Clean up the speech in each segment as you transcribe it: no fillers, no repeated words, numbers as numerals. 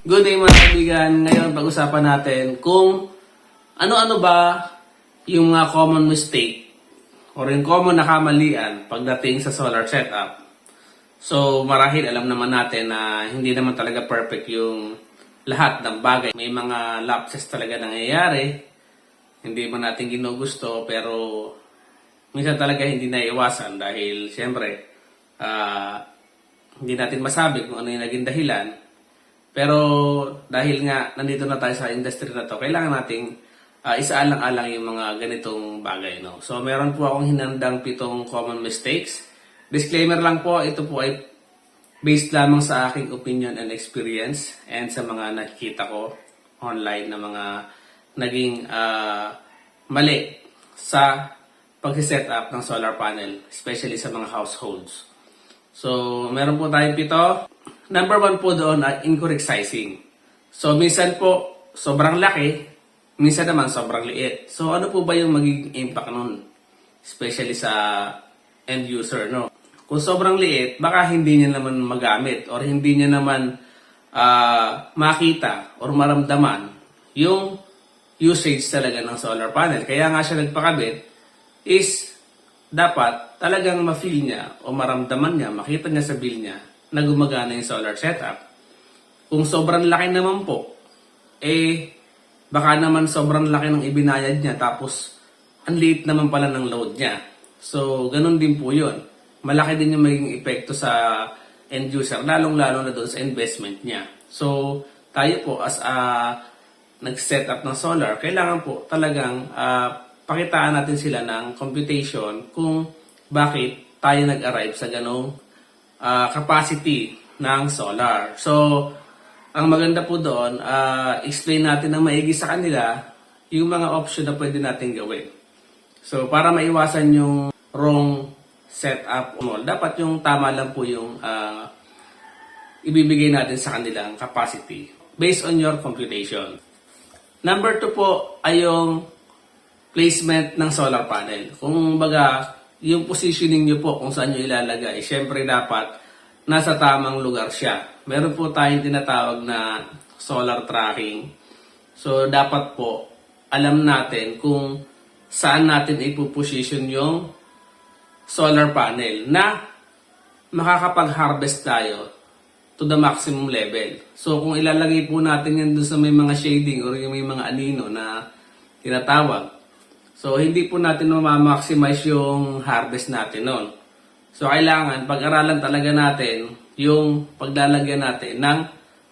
Good day mga kaibigan. Ngayon pag-usapan natin kung ano-ano ba yung mga common mistake or yung common na kamalian pagdating sa solar setup. So marahil alam naman natin na hindi naman talaga perfect yung lahat ng bagay. May mga lapses talaga nangyayari. Hindi man natin ginugusto pero minsan talaga hindi naiiwasan dahil siyempre hindi natin masabi kung ano yung naging dahilan. Pero dahil nga nandito na tayo sa industry na to, kailangan nating isaalang-alang yung mga ganitong bagay. No? So meron po akong hinandang 7 common mistakes. Disclaimer lang po, ito po ay based lamang sa aking opinion and experience and sa mga nakikita ko online na mga naging mali sa pag-set up ng solar panel, especially sa mga households. So meron po tayong 7. Number 1 po doon ay incorrect sizing. So, minsan po, sobrang laki, minsan naman sobrang liit. So, ano po ba yung magiging impact nun? Especially sa end user, no? Kung sobrang liit, baka hindi niya naman magamit or hindi niya naman makita or maramdaman yung usage talaga ng solar panel. Kaya nga siya nagpakabit is dapat talagang ma-feel niya o maramdaman niya, makita niya sa bill niya na gumagana yung solar setup. Kung sobrang laki naman po, baka naman sobrang laki ng ibinayad niya tapos ang liit naman pala ng load niya. So, ganun din po yun. Malaki din yung magiging epekto sa end user, lalong-lalo na doon sa investment niya. So, tayo po as nag-set up ng solar, kailangan po talagang pakitaan natin sila ng computation kung bakit tayo nag-arrive sa ganong capacity ng solar. So, ang maganda po doon, explain natin ng maigi sa kanila yung mga option na pwede natin gawin. So, para maiwasan yung wrong setup, dapat yung tama lang po yung ibibigay natin sa kanilang capacity based on your computation. Number 2 po ay yung placement ng solar panel. Kung baga, yung positioning nyo po kung saan nyo ilalagay, syempre dapat nasa tamang lugar siya. Meron po tayong tinatawag na solar tracking. So, dapat po alam natin kung saan natin ipuposition yung solar panel na makakapag-harvest tayo to the maximum level. So, kung ilalagay po natin yan doon sa may mga shading or yung may mga anino na tinatawag, so, hindi po natin ma-maximize yung harvest natin noon. So, kailangan pag-aralan talaga natin yung paglalagyan natin ng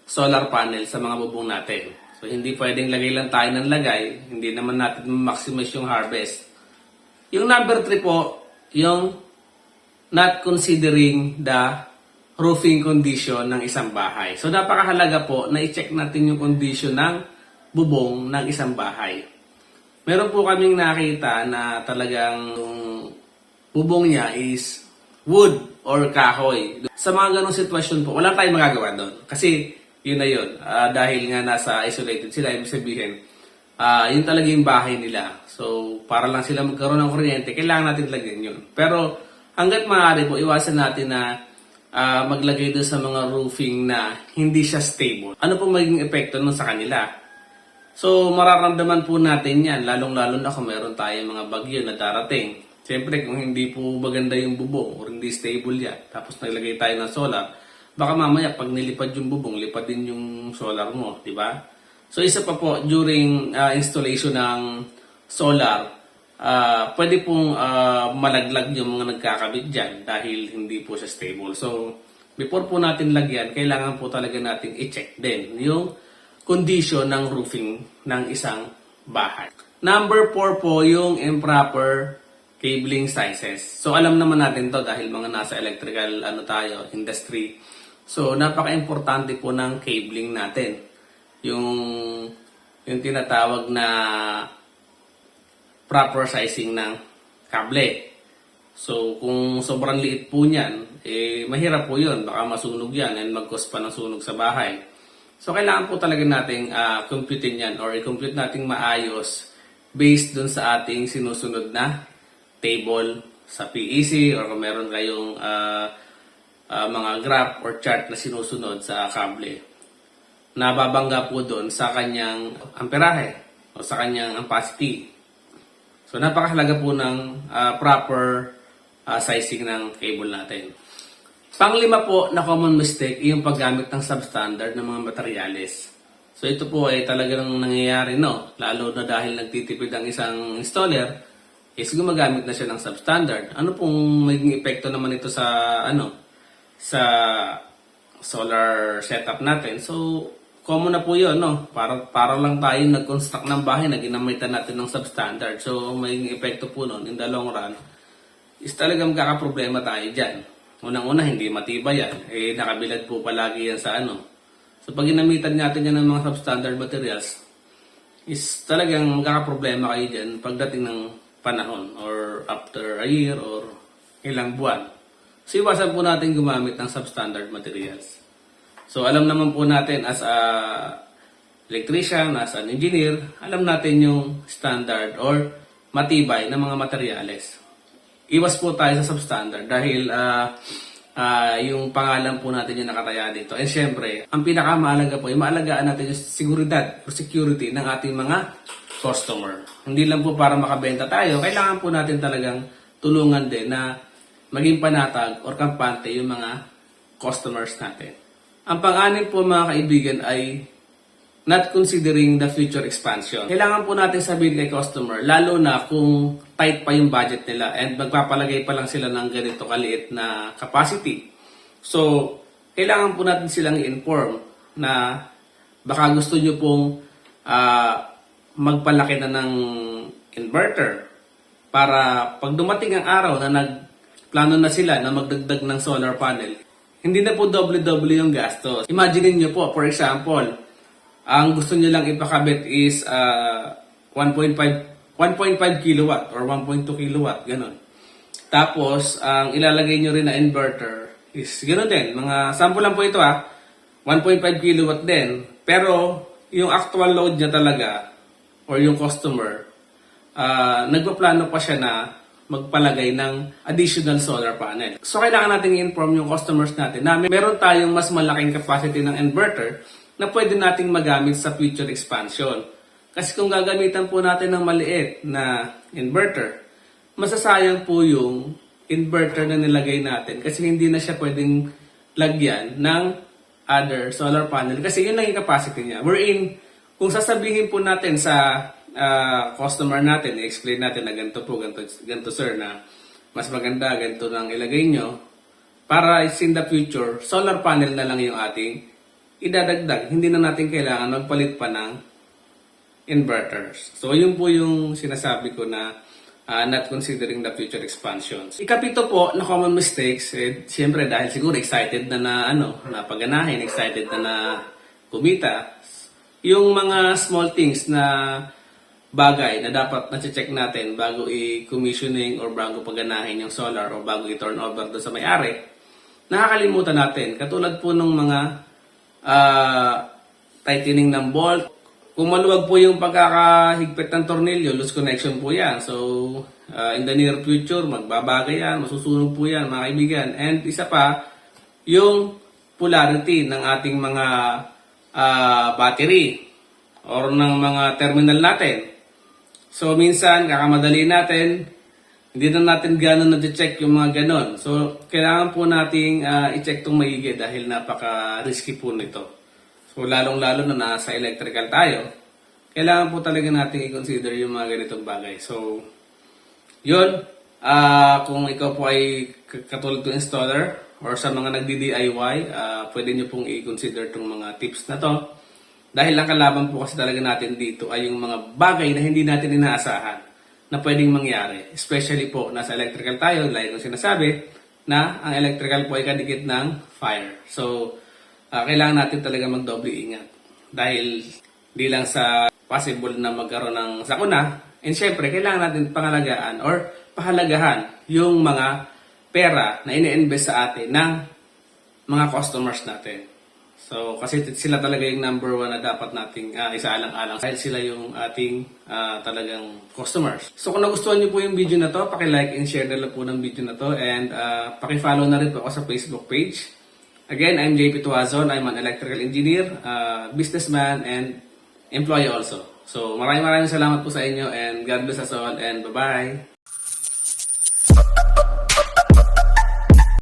solar panel sa mga bubong natin. So, hindi pwedeng lagay lang tayo ng lagay. Hindi naman natin ma-maximize yung harvest. Yung number 3 po, yung not considering the roofing condition ng isang bahay. So, napakahalaga po na i-check natin yung condition ng bubong ng isang bahay. Meron po kaming nakita na talagang bubong niya is wood or kahoy. Sa mga ganong sitwasyon po, wala tayong magagawa doon. Kasi yun na yun. Dahil nga nasa isolated sila, ibig sabihin, yun talaga yung bahay nila. So, para lang sila magkaroon ng kuryente, kailangan natin lagyan yun. Pero hanggat maaari po, iwasan natin na maglagay doon sa mga roofing na hindi siya stable. Ano po magiging epekto nun sa kanila? So, mararamdaman po natin yan, lalong-lalo na kung meron tayong mga bagyo na darating. Siyempre, kung hindi po maganda yung bubong or hindi stable yan, tapos naglagay tayo ng solar, baka mamaya pag nilipad yung bubong, lipad din yung solar mo, di ba? So, isa pa po, during installation ng solar, pwede pong malaglag yung mga nagkakabit dyan dahil hindi po siya stable. So, before po natin lagyan, kailangan po talaga natin i-check din yung condition ng roofing ng isang bahay. Number 4 po, yung improper cabling sizes. So, alam naman natin to dahil mga nasa electrical industry. So, napaka-importante po ng cabling natin. Yung tinatawag na proper sizing ng kable. So, kung sobrang liit po niyan, mahirap po yun. Baka masunog yan and mag-cause pa ng sunog sa bahay. So, kailangan po talaga nating computein yan or i-compute nating maayos based dun sa ating sinusunod na table sa PEC or kung meron kayong mga graph or chart na sinusunod sa kable. nababangga po doon sa kanyang amperahe o sa kanyang ampacity. So napakahalaga po ng proper sizing ng cable natin. Panglima po na common mistake yung paggamit ng substandard ng mga materyales. So ito po ay talagang nangyayari, no? Lalo na dahil nagtitipid ang isang installer is gumagamit na siya ng substandard. Ano pong magiging epekto naman ito sa sa solar setup natin? So common na po 'yon, no? Para lang tayo nag-construct ng bahay na ginamitan natin ng substandard. So magiging epekto po noon in the long run is talagang kakaproblema tayo diyan. Unang-una, hindi matibay yan. Nakabilad po palagi yan sa So, pag ginamitan natin yan ng mga substandard materials, is talagang magkakaproblema kayo dyan pagdating ng panahon or after a year or ilang buwan. So, iwasan po natin gumamit ng substandard materials. So, alam naman po natin as a electrician, as an engineer, alam natin yung standard or matibay na mga materyales. Iwas po tayo sa substandard dahil yung pangalan po natin yung nakataya dito. And syempre, ang pinakamahalaga po ay maalagaan natin yung seguridad or security ng ating mga customer. Hindi lang po para makabenta tayo, kailangan po natin talagang tulungan din na maging panatag or kampante yung mga customers natin. Ang pang-anim po mga kaibigan ay not considering the future expansion. Kailangan po natin sabihin kay customer, lalo na kung tight pa yung budget nila and magpapalagay pa lang sila ng ganito kaliit na capacity. So, kailangan po natin silang i-inform na baka gusto nyo pong magpalaki na ng inverter para pag dumating ang araw na nagplano na sila na magdagdag ng solar panel, hindi na po doble-doble yung gastos. Imagine niyo po, for example, ang gusto nyo lang ipakabit is 1.5 kilowatt or 1.2 kilowatt, ganun. Tapos, ang ilalagay nyo rin na inverter is gano'n din. Mga sample lang po ito 1.5 kilowatt din. Pero, yung actual load niya talaga or yung customer, nagpaplano pa siya na magpalagay ng additional solar panel. So, kailangan natin i-inform yung customers natin na meron tayong mas malaking capacity ng inverter na pwede nating magamit sa future expansion. Kasi kung gagamitan po natin ng maliit na inverter, masasayang po yung inverter na nilagay natin kasi hindi na siya pwedeng lagyan ng other solar panel kasi yun lang yung capacity niya. Wherein, kung sasabihin po natin sa customer natin, i-explain natin na ganito po, ganito sir, na mas maganda, ganito lang ilagay nyo, para in the future, solar panel na lang yung ating idadagdag, hindi na natin kailangan magpalit pa ng inverters. So, yun po yung sinasabi ko na not considering the future expansions. Ikapito po na common mistakes, siyempre dahil siguro excited na paganahin, excited na kumita, yung mga small things na bagay na dapat na-check natin bago i-commissioning or bago paganahin yung solar o bago i-turn over doon sa may-ari, nakakalimutan natin. Katulad po ng mga tightening ng bolt. Kung maluwag po yung pagkakahigpit ng tornilyo, loose connection po yan. So, in the near future, magbabagay yan, masusunog po yan, mga kaibigan. And isa pa, yung polarity ng ating mga battery or ng mga terminal natin. So, minsan, kakamadali natin, hindi na natin gano'n na-check yung mga ganon. So, kailangan po nating i-check itong maigi dahil napaka-risky po nito. So, lalong-lalo na nasa electrical tayo, kailangan po talaga natin i-consider yung mga ganitong bagay. So, yun. Kung ikaw po ay katulad ng installer or sa mga nagdi-DIY, pwede nyo pong i-consider itong mga tips na to. Dahil ang kalaban po kasi talaga natin dito ay yung mga bagay na hindi natin inaasahan na pwedeng mangyari. Especially po, nasa electrical tayo, like yung sinasabi, na ang electrical po ay kadikit ng fire. So, kailangan natin talaga magdoble ingat. Dahil di lang sa possible na magkaroon ng sakuna, and syempre, kailangan natin pangalagaan or pahalagahan yung mga pera na ini-invest sa atin ng mga customers natin. So, kasi sila talaga yung number one na dapat nating isaalang-alang dahil sila yung ating talagang customers. So, kung nagustuhan niyo po yung video na to, paki-like and share na lang po ng video na to and paki-follow na rin po ako sa Facebook page. Again, I'm JP Tuazon. I'm an electrical engineer, businessman, and employee also. So maraming salamat po sa inyo and God bless us all and bye-bye!